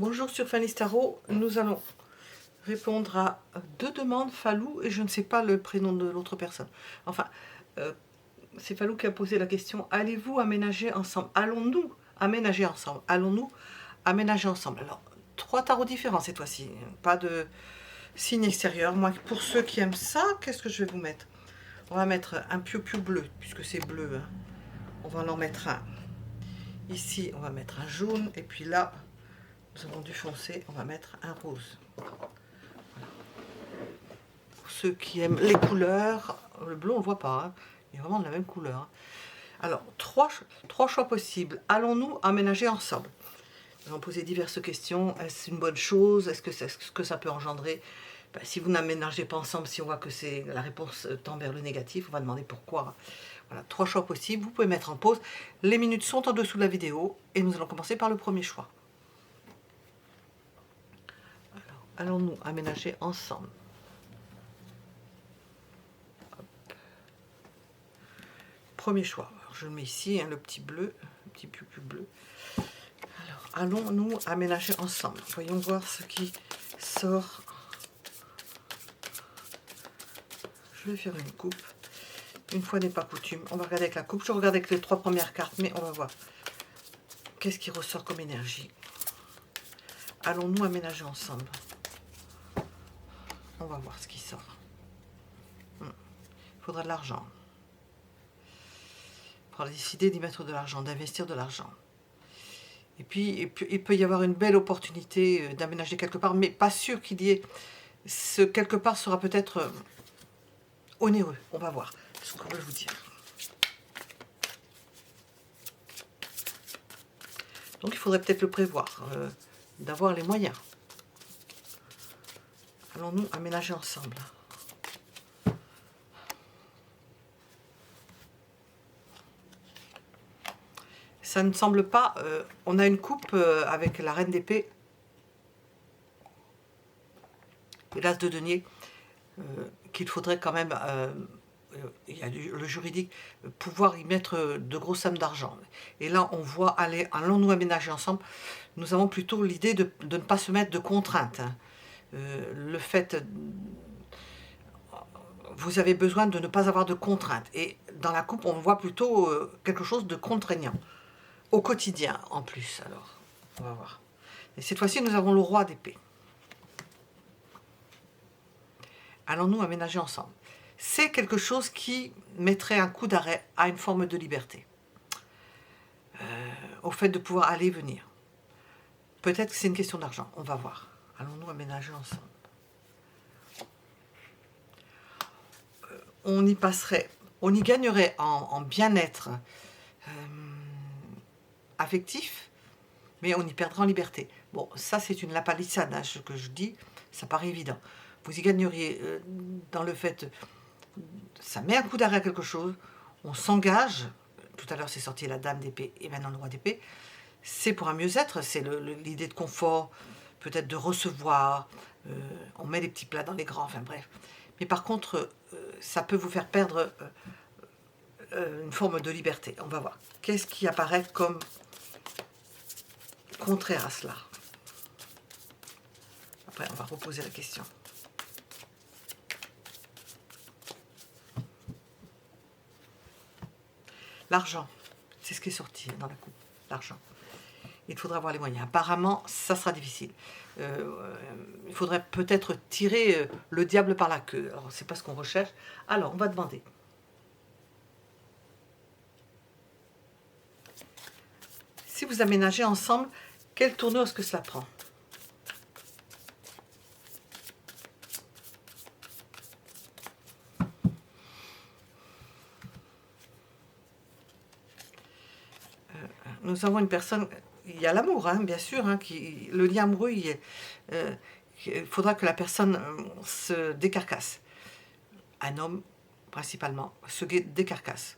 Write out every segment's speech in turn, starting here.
Bonjour sur Fanny Tarot, nous allons répondre à deux demandes, Falou et je ne sais pas le prénom de l'autre personne. Enfin, c'est Falou qui a posé la question, allez-vous aménager ensemble? Allons-nous aménager ensemble? Allons-nous aménager ensemble? Alors, trois tarots différents cette fois-ci, pas de signe extérieur. Moi, pour ceux qui aiment ça, qu'est-ce que je vais vous mettre? On va mettre un piou-piou bleu, puisque c'est bleu. Hein. On va en mettre un. Ici, on va mettre un jaune, et puis là, nous avons du foncé, on va mettre un rose. Voilà. Pour ceux qui aiment les couleurs, le bleu on ne le voit pas, hein. Il est vraiment de la même couleur. Hein. Alors, trois choix possibles. Allons-nous aménager ensemble? Nous allons poser diverses questions. Est-ce une bonne chose? Est-ce que ça peut engendrer? Ben, si vous n'aménagez pas ensemble, si on voit que la réponse tend vers le négatif, on va demander pourquoi. Voilà, trois choix possibles. Vous pouvez mettre en pause. Les minutes sont en dessous de la vidéo et nous allons commencer par le premier choix. Allons-nous aménager ensemble? Hop. Premier choix. Alors, je le mets ici, hein, le petit bleu, le petit pupu bleu. Alors, allons-nous aménager ensemble? Voyons voir ce qui sort. Je vais faire une coupe. Une fois n'est pas coutume. On va regarder avec la coupe. Je regarde avec les trois premières cartes, mais on va voir. Qu'est-ce qui ressort comme énergie? Allons-nous aménager ensemble? On va voir ce qui sort. Il faudra de l'argent. Il faudra décider d'y mettre de l'argent, d'investir de l'argent. Et puis, il peut y avoir une belle opportunité d'aménager quelque part, mais pas sûr qu'il y ait... Ce quelque part sera peut-être onéreux. On va voir ce qu'on veut vous dire. Donc, il faudrait peut-être le prévoir, d'avoir les moyens. Allons-nous aménager ensemble? Ça ne semble pas... on a une coupe avec la reine d'épée et l'as de denier qu'il faudrait quand même... il y a le juridique, pouvoir y mettre de grosses sommes d'argent. Et là, on voit, allons-nous aménager ensemble? Nous avons plutôt l'idée de ne pas se mettre de contraintes. Hein. Le fait... vous avez besoin de ne pas avoir de contraintes. Et dans la coupe, on voit plutôt quelque chose de contraignant. Au quotidien, en plus. Alors, on va voir. Et cette fois-ci, nous avons le roi d'épée. Allons-nous aménager ensemble? C'est quelque chose qui mettrait un coup d'arrêt à une forme de liberté. Au fait de pouvoir aller et venir. Peut-être que c'est une question d'argent. On va voir. Allons-nous aménager ensemble? On y passerait, on y gagnerait en bien-être affectif, mais on y perdra en liberté. Bon, ça c'est une lapalissade, hein, ce que je dis, ça paraît évident. Vous y gagneriez dans le fait, ça met un coup d'arrêt à quelque chose, on s'engage, tout à l'heure c'est sorti la dame d'épée et maintenant le roi d'épée, c'est pour un mieux-être, c'est l'idée de confort, peut-être de recevoir, on met les petits plats dans les grands, enfin bref. Mais par contre, ça peut vous faire perdre une forme de liberté. On va voir. Qu'est-ce qui apparaît comme contraire à cela? Après, on va reposer la question. L'argent, c'est ce qui est sorti dans la coupe. L'argent. Il faudra avoir les moyens. Apparemment, ça sera difficile. Il faudrait peut-être tirer le diable par la queue. Alors, c'est pas ce qu'on recherche. Alors, on va demander. Si vous aménagez ensemble, quelle tournure est-ce que cela prend? Nous avons une personne... Il y a l'amour, hein, bien sûr. Hein, le lien amoureux, il faudra que la personne se décarcasse. Un homme, principalement, se décarcasse.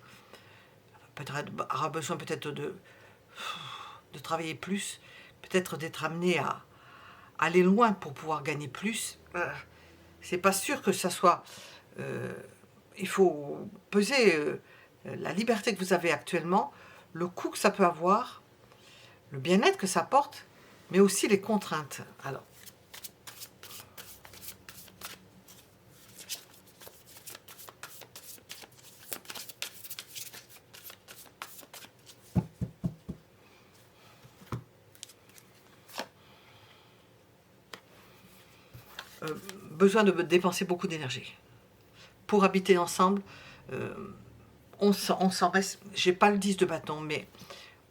Aura besoin peut-être de travailler plus, peut-être d'être amené à aller loin pour pouvoir gagner plus. C'est pas sûr que ça soit... il faut peser la liberté que vous avez actuellement, le coût que ça peut avoir, le bien-être que ça apporte, mais aussi les contraintes. Alors, besoin de dépenser beaucoup d'énergie. Pour habiter ensemble, on s'en reste, j'ai pas le 10 de bâton, mais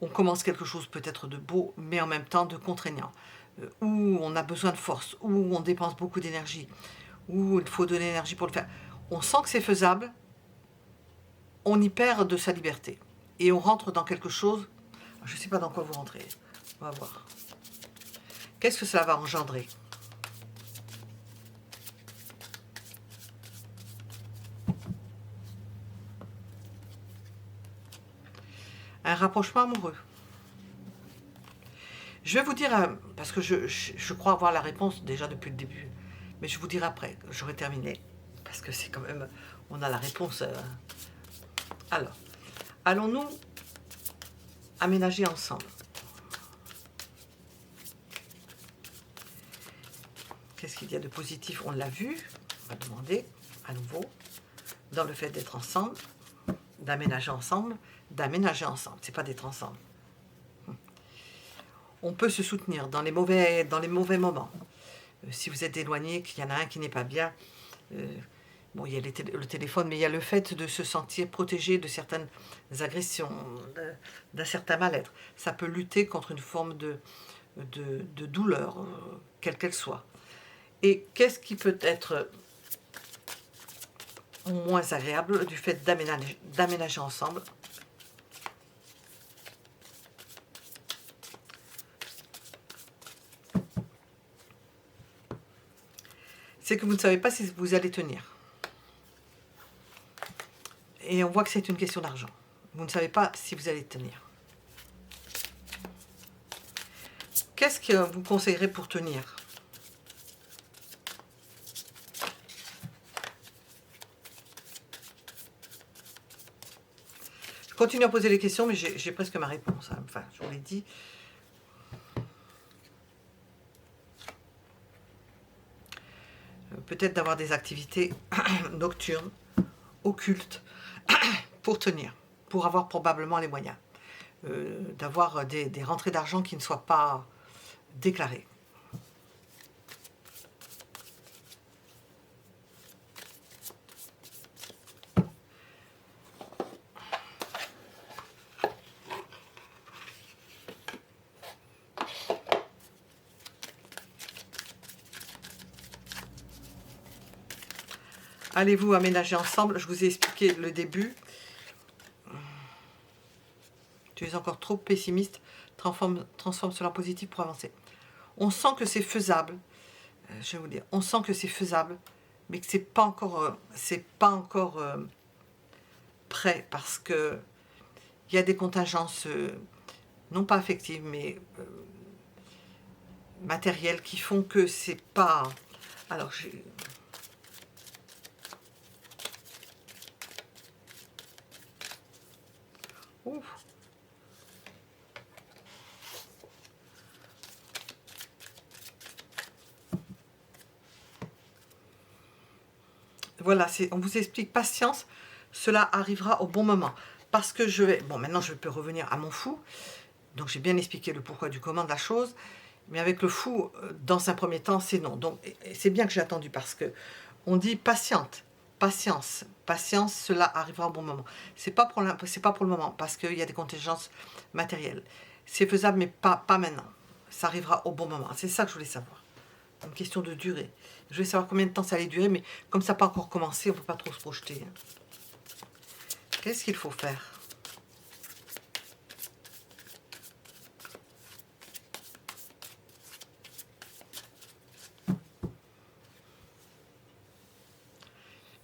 on commence quelque chose peut-être de beau, mais en même temps de contraignant, où on a besoin de force, où on dépense beaucoup d'énergie, où il faut donner l'énergie pour le faire. On sent que c'est faisable, on y perd de sa liberté. Et on rentre dans quelque chose, je ne sais pas dans quoi vous rentrez, on va voir. Qu'est-ce que cela va engendrer? Un rapprochement amoureux. Je vais vous dire, parce que je crois avoir la réponse déjà depuis le début, mais je vous dirai après, j'aurai terminé, parce que c'est quand même, on a la réponse. Alors, allons-nous aménager ensemble? Qu'est-ce qu'il y a de positif? On l'a vu, on va demander à nouveau, dans le fait d'être ensemble, d'aménager ensemble, c'est pas d'être ensemble. On peut se soutenir dans les mauvais moments. Si vous êtes éloigné, qu'il y en a un qui n'est pas bien, bon, il y a le téléphone, mais il y a le fait de se sentir protégé de certaines agressions, d'un certain mal-être. Ça peut lutter contre une forme de douleur, quelle qu'elle soit. Et qu'est-ce qui peut être moins agréable du fait d'aménager ensemble? C'est que vous ne savez pas si vous allez tenir. Et on voit que c'est une question d'argent. Vous ne savez pas si vous allez tenir. Qu'est-ce que vous conseillerez pour tenir? Je continue à poser les questions, mais j'ai presque ma réponse. Hein. Enfin, je vous l'ai dit. Peut-être d'avoir des activités nocturnes, occultes, pour tenir, pour avoir probablement les moyens. D'avoir des rentrées d'argent qui ne soient pas déclarées. Allez-vous aménager ensemble? Je vous ai expliqué le début. Tu es encore trop pessimiste. Transforme cela en positif pour avancer. On sent que c'est faisable. Je vais vous dire, on sent que c'est faisable, mais que c'est pas encore prêt parce que il y a des contingences, non pas affectives, mais matérielles qui font que c'est pas. Alors j'ai. Ouf. Voilà, on vous explique patience, cela arrivera au bon moment. Parce que je vais... Bon, maintenant je peux revenir à mon fou. Donc j'ai bien expliqué le pourquoi du comment de la chose. Mais avec le fou, dans un premier temps, c'est non. Donc c'est bien que j'ai attendu parce que on dit patiente, patience, patience, cela arrivera au bon moment. C'est pas pour le moment parce qu'il y a des contingences matérielles. C'est faisable, mais pas maintenant. Ça arrivera au bon moment. C'est ça que je voulais savoir. Une question de durée. Je voulais savoir combien de temps ça allait durer, mais comme ça n'a pas encore commencé, on ne peut pas trop se projeter. Qu'est-ce qu'il faut faire?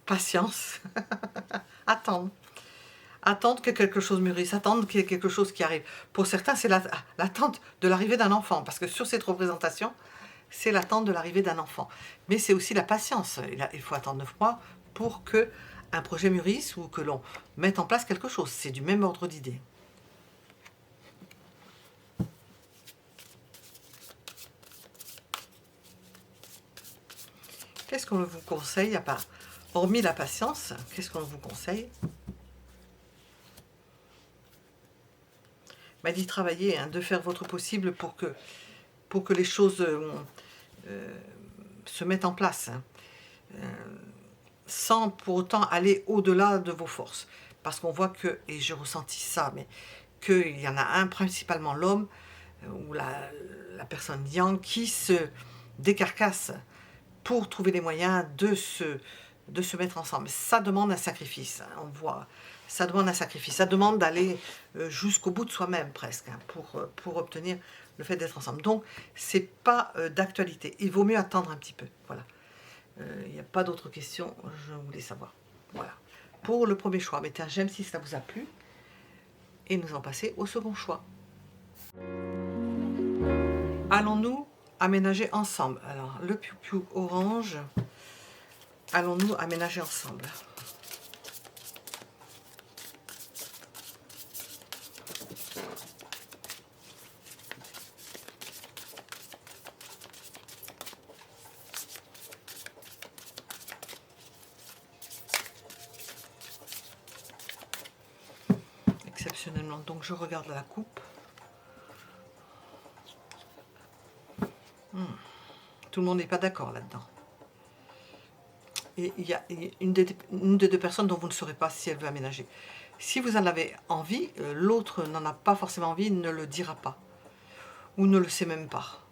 Patience. Attendre. Attendre que quelque chose mûrisse, attendre qu'il y ait quelque chose qui arrive. Pour certains, c'est l'attente de l'arrivée d'un enfant, parce que sur cette représentation, c'est l'attente de l'arrivée d'un enfant. Mais c'est aussi la patience. Il faut attendre 9 mois pour que un projet mûrisse ou que l'on mette en place quelque chose. C'est du même ordre d'idée. Qu'est-ce qu'on vous conseille, à part, hormis la patience, qu'est-ce qu'on vous conseille? Bah, d'y travailler, hein, de faire votre possible pour que les choses se mettent en place, hein, sans pour autant aller au-delà de vos forces. Parce qu'on voit que, et j'ai ressenti ça, mais qu'il y en a un, principalement l'homme, ou la personne yang, qui se décarcasse pour trouver les moyens de se mettre ensemble. Ça demande un sacrifice, hein, on voit. Ça demande un sacrifice. Ça demande d'aller jusqu'au bout de soi-même presque, hein, pour obtenir le fait d'être ensemble. Donc, c'est pas d'actualité. Il vaut mieux attendre un petit peu. Voilà. Il n'y a pas d'autres questions. Je voulais savoir. Voilà. Pour le premier choix, mettez un j'aime si ça vous a plu. Et nous allons passer au second choix. Allons-nous aménager ensemble? Alors, le piou-piou orange. Allons-nous aménager ensemble? Exceptionnellement, donc je regarde la coupe. Tout le monde n'est pas d'accord là-dedans. Et il y a une des deux personnes dont vous ne saurez pas si elle veut aménager. Si vous en avez envie, l'autre n'en a pas forcément envie, ne le dira pas. Ou ne le sait même pas.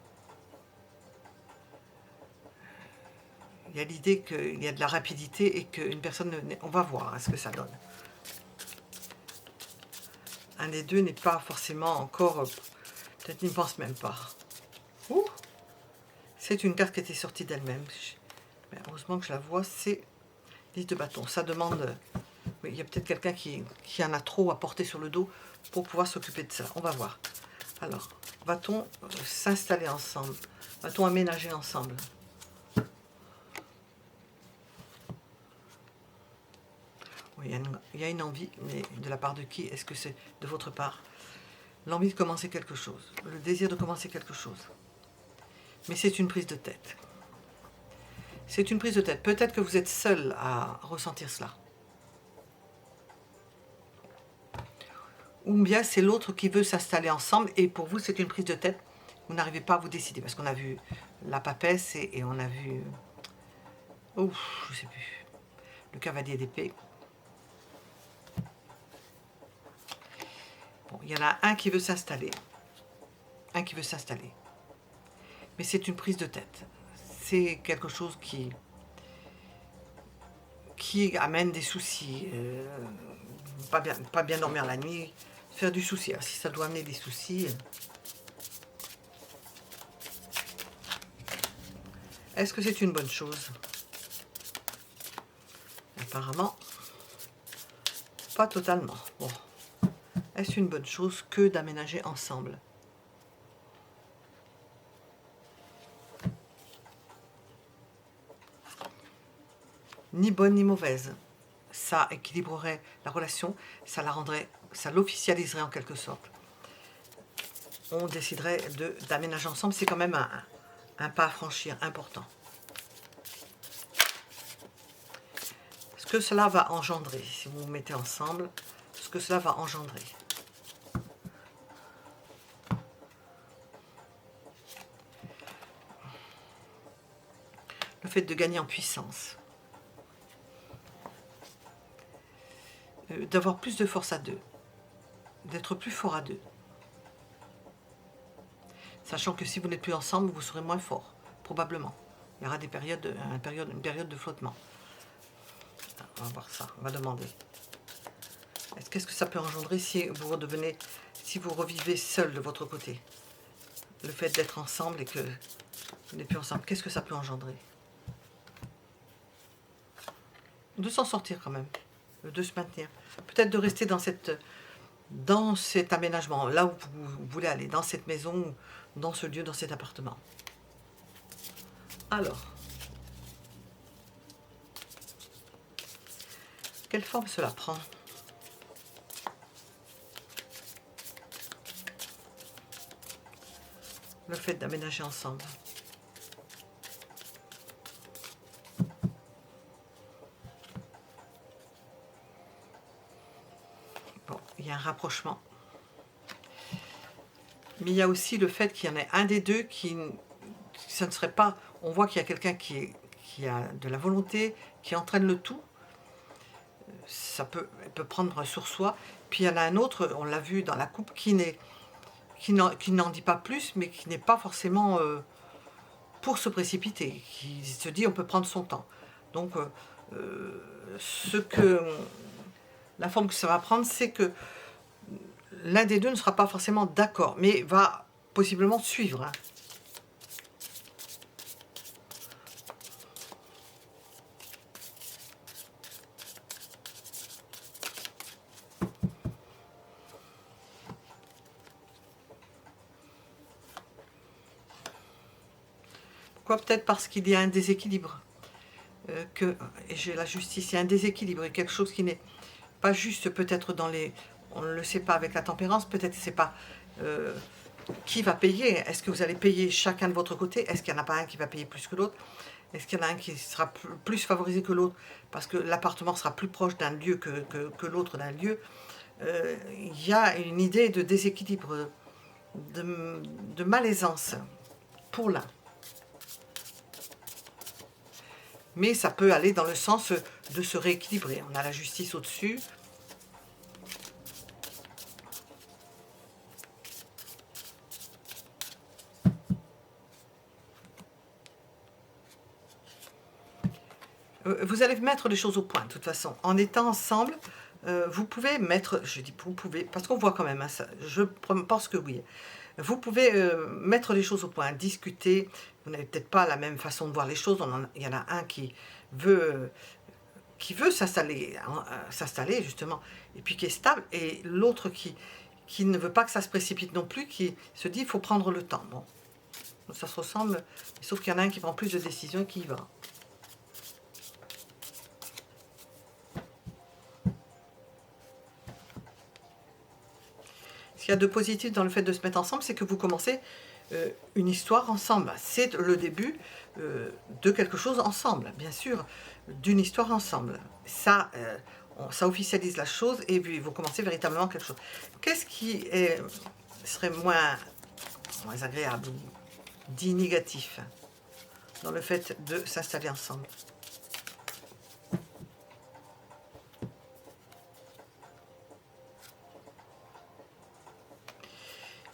Il y a l'idée qu'il y a de la rapidité et qu'une personne... On va voir hein, ce que ça donne. Un des deux n'est pas forcément encore... Peut-être qu'il ne pense même pas. C'est une carte qui était sortie d'elle-même. Heureusement que je la vois, c'est 10 de bâton. Ça demande... Oui, il y a peut-être quelqu'un qui en a trop à porter sur le dos pour pouvoir s'occuper de ça. On va voir. Alors, va-t-on s'installer ensemble? Va-t-on aménager ensemble? Oui, il y a une envie, mais de la part de qui? Est-ce que c'est de votre part? L'envie de commencer quelque chose, le désir de commencer quelque chose. Mais c'est une prise de tête. C'est une prise de tête. Peut-être que vous êtes seul à ressentir cela. Ou bien c'est l'autre qui veut s'installer ensemble et pour vous c'est une prise de tête. Vous n'arrivez pas à vous décider parce qu'on a vu la papesse et on a vu... Ouf, je sais plus. Le cavalier d'épée. Bon, il y en a un qui veut s'installer. Un qui veut s'installer. Mais c'est une prise de tête. C'est quelque chose qui amène des soucis. Pas bien dormir la nuit. Faire du souci. Alors, si ça doit amener des soucis... Est-ce que c'est une bonne chose? Apparemment, pas totalement. Bon. Est-ce une bonne chose que d'aménager ensemble? Ni bonne ni mauvaise. Ça équilibrerait la relation, ça la rendrait, ça l'officialiserait en quelque sorte. On déciderait d'aménager ensemble, c'est quand même un pas à franchir important. Ce que cela va engendrer, si vous vous mettez ensemble, ce que cela va engendrer. Le fait de gagner en puissance. D'avoir plus de force à deux. D'être plus fort à deux. Sachant que si vous n'êtes plus ensemble, vous serez moins fort, probablement. Il y aura des périodes, une période de flottement. On va voir ça, on va demander. Qu'est-ce que ça peut engendrer si vous redevenez, si vous revivez seul de votre côté? Le fait d'être ensemble et que vous n'êtes plus ensemble, qu'est-ce que ça peut engendrer? De s'en sortir quand même, de se maintenir. Peut-être de rester dans cet aménagement, là où vous voulez aller, dans cette maison, dans ce lieu, dans cet appartement. Alors, quelle forme cela prend? Le fait d'aménager ensemble. un rapprochement. Mais il y a aussi le fait qu'il y en ait un des deux qui, ça ne serait pas, on voit qu'il y a quelqu'un qui a de la volonté, qui entraîne le tout, elle peut prendre sur soi. Puis il y en a un autre, on l'a vu dans la coupe, qui n'en dit pas plus, mais qui n'est pas forcément pour se précipiter, qui se dit on peut prendre son temps. Donc la forme que ça va prendre, c'est que l'un des deux ne sera pas forcément d'accord, mais va possiblement suivre. Hein. Pourquoi? Peut-être parce qu'il y a un déséquilibre. Et j'ai la justice, il y a un déséquilibre, et quelque chose qui n'est pas juste, peut-être dans les... On ne le sait pas avec la tempérance, peut-être c'est pas... qui va payer? Est-ce que vous allez payer chacun de votre côté? Est-ce qu'il n'y en a pas un qui va payer plus que l'autre? Est-ce qu'il y en a un qui sera plus favorisé que l'autre parce que l'appartement sera plus proche d'un lieu que l'autre d'un lieu? Il y a une idée de déséquilibre, de malaisance pour l'un. Mais ça peut aller dans le sens de se rééquilibrer. On a la justice au-dessus. Vous allez mettre les choses au point, de toute façon. En étant ensemble, vous pouvez mettre... Je dis vous pouvez, parce qu'on voit quand même, hein, ça, je pense que oui. Vous pouvez mettre les choses au point, discuter. Vous n'avez peut-être pas la même façon de voir les choses. Il y en a un qui veut s'installer justement, et puis qui est stable, et l'autre qui ne veut pas que ça se précipite non plus, qui se dit il faut prendre le temps. Bon, ça se ressemble, sauf qu'il y en a un qui prend plus de décisions et qui y va. Ce qu'il y a de positif dans le fait de se mettre ensemble, c'est que vous commencez une histoire ensemble. C'est le début de quelque chose ensemble, bien sûr, d'une histoire ensemble. Ça, ça officialise la chose et puis vous commencez véritablement quelque chose. Qu'est-ce qui serait moins agréable ou dit négatif dans le fait de s'installer ensemble?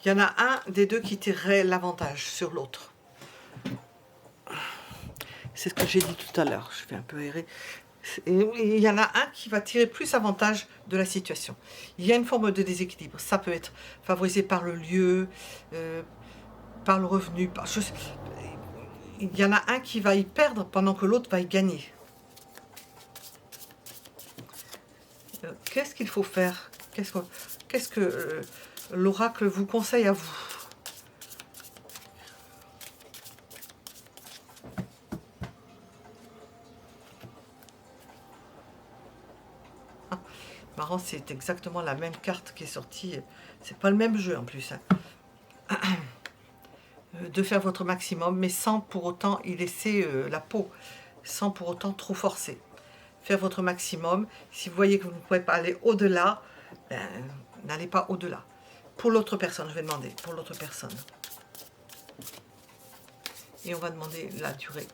Il y en a un des deux qui tirerait l'avantage sur l'autre. C'est ce que j'ai dit tout à l'heure. Je vais un peu errer. Et il y en a un qui va tirer plus avantage de la situation. Il y a une forme de déséquilibre. Ça peut être favorisé par le lieu, par le revenu. Il y en a un qui va y perdre pendant que l'autre va y gagner. Qu'est-ce qu'il faut faire? Qu'est-ce que l'oracle vous conseille à vous? Ah, marrant, c'est exactement la même carte qui est sortie. C'est pas le même jeu en plus. Hein. De faire votre maximum, mais sans pour autant y laisser la peau, sans pour autant trop forcer. Faire votre maximum. Si vous voyez que vous ne pouvez pas aller au-delà, ben, n'allez pas au-delà. Pour l'autre personne, je vais demander, pour l'autre personne. Et on va demander la durée.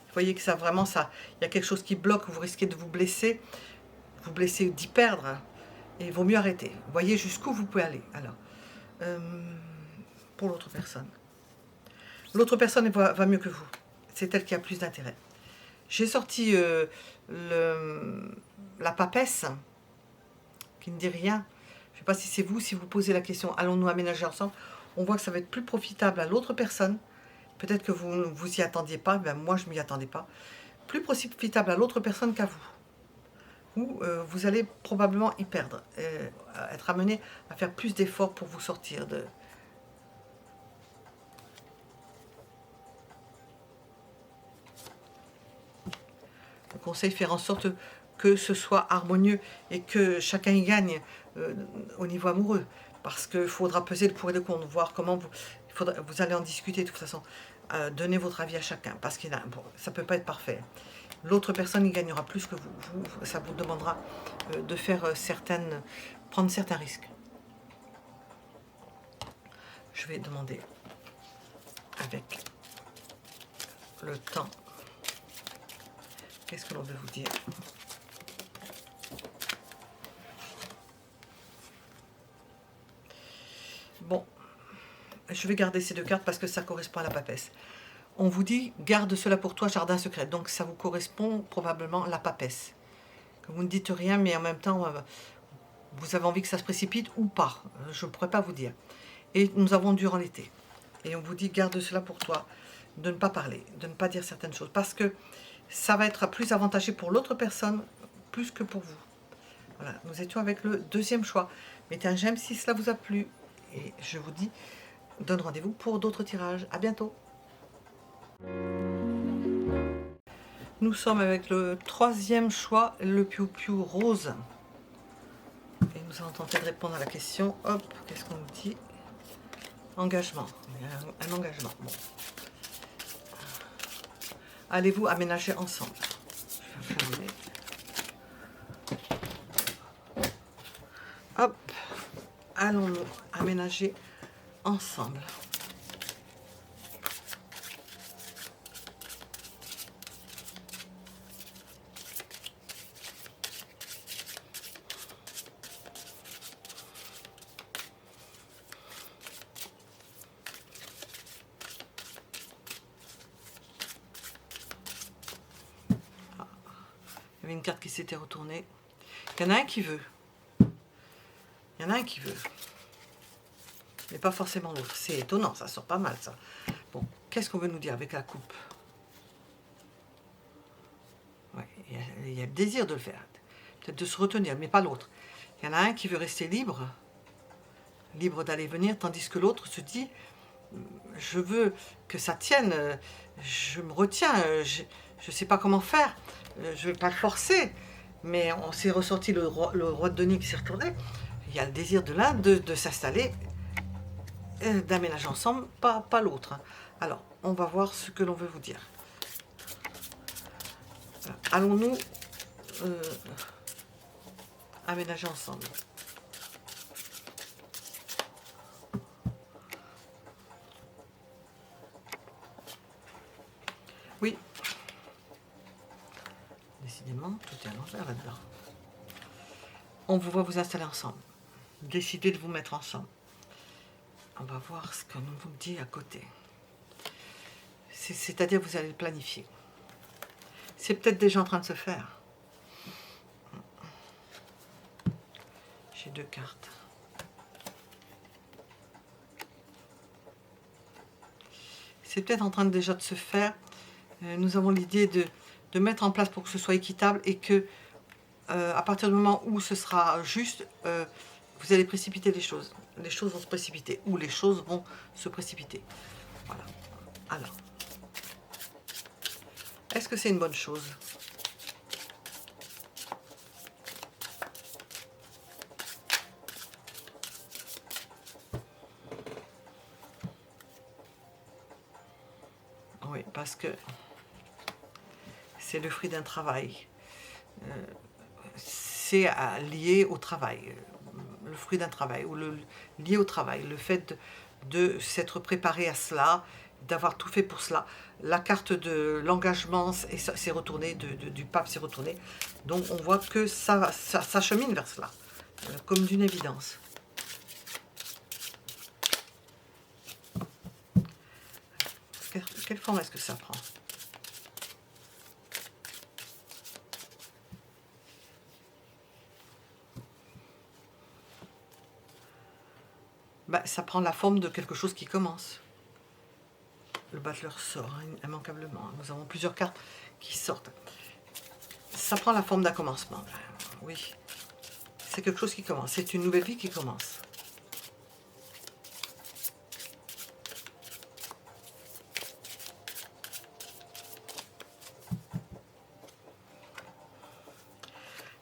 Vous voyez que ça, vraiment, ça, il y a quelque chose qui bloque, vous risquez de vous blesser d'y perdre, et il vaut mieux arrêter. Vous voyez jusqu'où vous pouvez aller. Alors, pour l'autre personne. L'autre personne va mieux que vous. C'est elle qui a plus d'intérêt. J'ai sorti la papesse, qui ne dit rien. Je ne sais pas si c'est vous, si vous posez la question, allons-nous aménager ensemble? On voit que ça va être plus profitable à l'autre personne. Peut-être que vous ne vous y attendiez pas, ben moi je ne m'y attendais pas. Plus profitable à l'autre personne qu'à vous. Ou vous allez probablement y perdre, être amené à faire plus d'efforts pour vous sortir de... Le conseil, faire en sorte que ce soit harmonieux et que chacun y gagne au niveau amoureux. Parce qu'il faudra peser le pour et le contre, voir comment vous allez en discuter de toute façon. Donnez votre avis à chacun, parce que bon, ça ne peut pas être parfait. L'autre personne y gagnera plus que vous. Ça vous demandera de faire prendre certains risques. Je vais demander avec le temps. Qu'est-ce que l'on veut vous dire? Bon, je vais garder ces deux cartes parce que ça correspond à la papesse. On vous dit, garde cela pour toi, jardin secret. Donc ça vous correspond probablement à la papesse. Que vous ne dites rien, mais en même temps, vous avez envie que ça se précipite ou pas. Je ne pourrais pas vous dire. Et nous avons durant l'été. Et on vous dit, garde cela pour toi. De ne pas parler, de ne pas dire certaines choses. Parce que ça va être plus avantageux pour l'autre personne, plus que pour vous. Voilà, nous étions avec le deuxième choix. Mettez un j'aime si cela vous a plu. Et je vous dis, donne rendez-vous pour d'autres tirages. À bientôt. Nous sommes avec le troisième choix, le Piou Piou rose. Et nous allons tenter de répondre à la question. Hop, qu'est-ce qu'on nous dit? Engagement. Un engagement. Bon. Allez-vous aménager ensemble? Je vais fermer. Hop, allons-nous aménager ensemble. Il y avait une carte qui s'était retournée. Il y en a un qui veut. Il y en a un qui veut. Mais pas forcément l'autre. C'est étonnant, ça sort pas mal ça. Bon, qu'est-ce qu'on veut nous dire avec la coupe? Ouais, il y a le désir de le faire. Peut-être de se retenir, mais pas l'autre. Il y en a un qui veut rester libre. Libre d'aller venir, tandis que l'autre se dit, je veux que ça tienne, je me retiens, je ne sais pas comment faire, je ne vais pas le forcer. Mais on s'est ressorti le roi de denier qui s'est retourné. Il y a le désir de l'un de s'installer, d'aménager ensemble, pas l'autre. Alors, on va voir ce que l'on veut vous dire. Allons-nous aménager ensemble? Oui. Décidément, tout est à l'envers là-dedans. On vous voit vous installer ensemble. Décidez de vous mettre ensemble. On va voir ce que nous vous dit à côté. C'est-à-dire vous allez le planifier. C'est peut-être déjà en train de se faire. J'ai deux cartes. C'est peut-être en train déjà de se faire. Nous avons l'idée de mettre en place pour que ce soit équitable et que à partir du moment où ce sera juste, vous allez précipiter les choses. Les choses vont se précipiter ou les choses vont se précipiter. Voilà. Alors, est-ce que c'est une bonne chose? Oui, parce que c'est le fruit d'un travail. C'est lié au travail. Le fruit d'un travail, ou lié au travail. Le fait de s'être préparé à cela, d'avoir tout fait pour cela. La carte de l'engagement s'est retournée, du pape s'est retournée. Donc on voit que ça chemine vers cela, comme d'une évidence. Quelle forme est-ce que ça prend? Ben, ça prend la forme de quelque chose qui commence. Le battleur sort immanquablement. Nous avons plusieurs cartes qui sortent. Ça prend la forme d'un commencement. Oui, c'est quelque chose qui commence. C'est une nouvelle vie qui commence.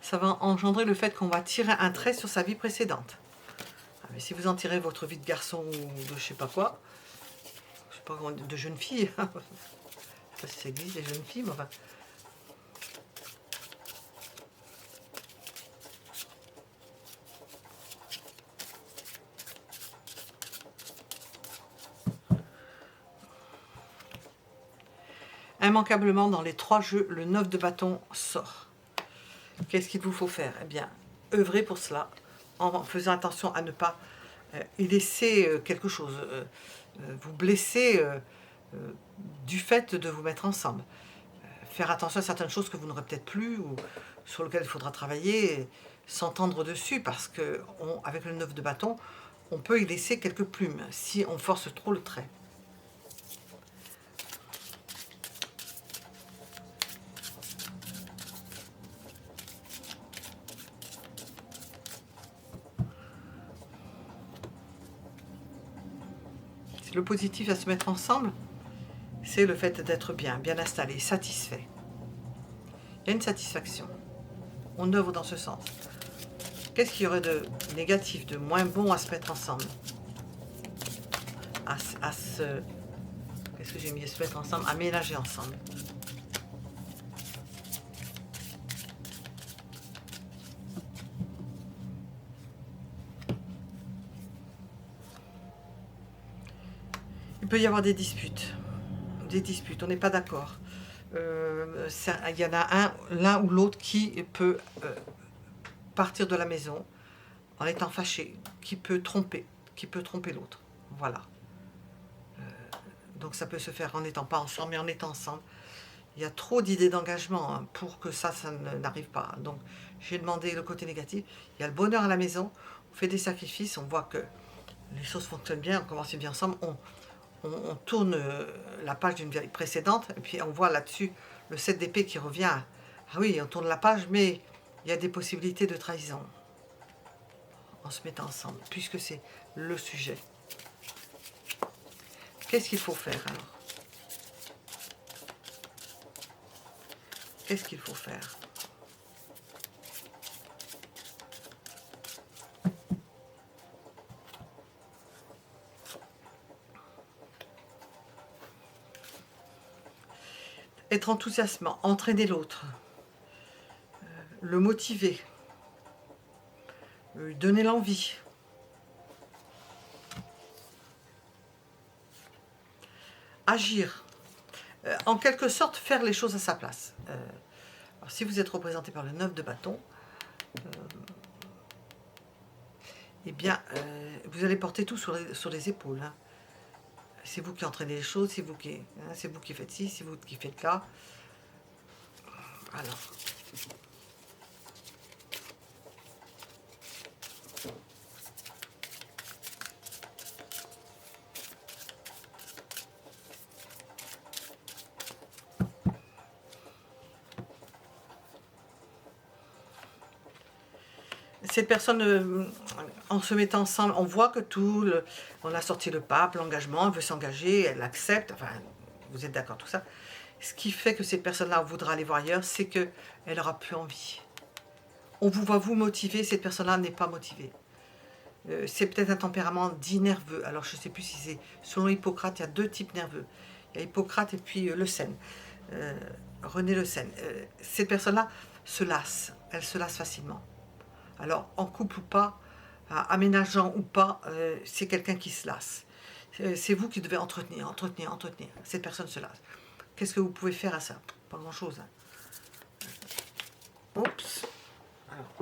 Ça va engendrer le fait qu'on va tirer un trait sur sa vie précédente. Mais si vous en tirez votre vie de garçon ou de je sais pas quoi, je sais pas comment, de jeune fille, je sais pas si ça existe des jeunes filles, mais enfin, Immanquablement, dans les 3 jeux, le 9 de bâton sort. Qu'est-ce qu'il vous faut faire? Eh bien, œuvrer pour cela, en faisant attention à ne pas y laisser quelque chose, vous blesser du fait de vous mettre ensemble. Faire attention à certaines choses que vous n'aurez peut-être plus, ou sur lesquelles il faudra travailler, s'entendre dessus, parce que avec le 9 de bâton, on peut y laisser quelques plumes, si on force trop le trait. Le positif à se mettre ensemble, c'est le fait d'être bien installé, satisfait. Il y a une satisfaction. On œuvre dans ce sens. Qu'est-ce qu'il y aurait de négatif, de moins bon à se mettre ensemble? Qu'est-ce que j'ai mis? À se mettre ensemble, à ménager ensemble. Il peut y avoir des disputes. On n'est pas d'accord. Il y en a l'un ou l'autre qui peut partir de la maison en étant fâché, qui peut tromper l'autre. Voilà. Donc ça peut se faire en n'étant pas ensemble, mais en étant ensemble. Il y a trop d'idées d'engagement pour que ça n'arrive pas. Donc j'ai demandé le côté négatif. Il y a le bonheur à la maison, on fait des sacrifices, on voit que les choses fonctionnent bien, on commence bien ensemble, on tourne la page d'une vie précédente, et puis on voit là-dessus le 7 d'épée qui revient. Ah oui, on tourne la page, mais il y a des possibilités de trahison en se mettant ensemble, puisque c'est le sujet. Qu'est-ce qu'il faut faire alors? Qu'est-ce qu'il faut faire? Être enthousiasmant, entraîner l'autre, le motiver, lui donner l'envie. Agir, en quelque sorte faire les choses à sa place. Alors, si vous êtes représenté par le 9 de bâton, eh bien, vous allez porter tout sur les épaules. Hein. C'est vous qui entraînez les choses, c'est vous qui faites ci, c'est vous qui faites là. Alors, cette personne, en se mettant ensemble, on voit que on a sorti le pape, l'engagement, elle veut s'engager, elle accepte, enfin, vous êtes d'accord, tout ça. Ce qui fait que cette personne-là voudra aller voir ailleurs, c'est qu'elle n'aura plus envie. On vous voit vous motiver, cette personne-là n'est pas motivée. C'est peut-être un tempérament dit nerveux. Alors je ne sais plus si c'est... Selon Hippocrate, il y a 2 types nerveux. Il y a Hippocrate et puis Le Seine. René Le Seine. Cette personne-là se lasse. Elle se lasse facilement. Alors en couple ou pas, aménageant ou pas, c'est quelqu'un qui se lasse. C'est vous qui devez entretenir. Cette personne se lasse. Qu'est-ce que vous pouvez faire à ça? Pas grand-chose. Hein. Oups. Alors.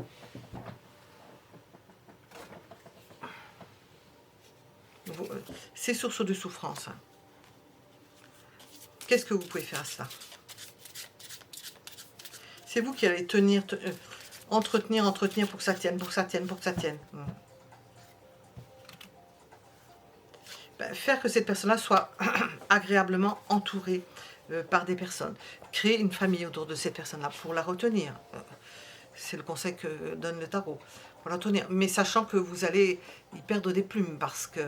C'est source de souffrance. Hein. Qu'est-ce que vous pouvez faire à ça? C'est vous qui allez entretenir pour que ça tienne, Ben, faire que cette personne-là soit agréablement entourée par des personnes. Créer une famille autour de cette personne-là pour la retenir. C'est le conseil que donne le tarot. Pour la retenir. Mais sachant que vous allez y perdre des plumes parce que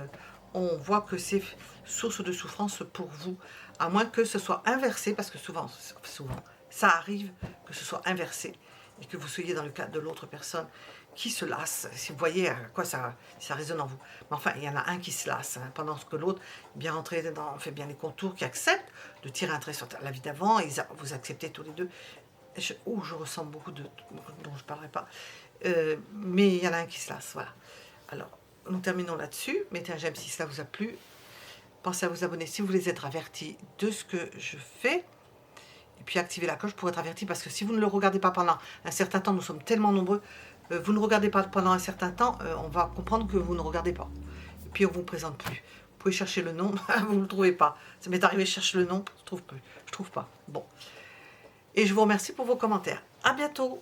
on voit que c'est source de souffrance pour vous. À moins que ce soit inversé, parce que souvent ça arrive que ce soit inversé et que vous soyez dans le cas de l'autre personne qui se lasse. Si vous voyez à quoi ça résonne en vous. Mais enfin, il y en a un qui se lasse, hein, pendant que l'autre, bien rentré dedans, fait bien les contours, qui accepte de tirer un trait sur la vie d'avant, et vous acceptez tous les deux. Je ressens beaucoup dont je ne parlerai pas. Mais il y en a un qui se lasse, voilà. Alors, nous terminons là-dessus. Mettez un j'aime si cela vous a plu. Pensez à vous abonner si vous voulez être averti de ce que je fais. Et puis activez la cloche pour être averti, parce que si vous ne le regardez pas pendant un certain temps, nous sommes tellement nombreux, vous ne regardez pas pendant un certain temps, on va comprendre que vous ne regardez pas. Et puis on ne vous présente plus. Vous pouvez chercher le nom, vous ne le trouvez pas. Ça m'est arrivé, je cherche le nom, je trouve plus, je trouve pas. Bon. Et je vous remercie pour vos commentaires. À bientôt.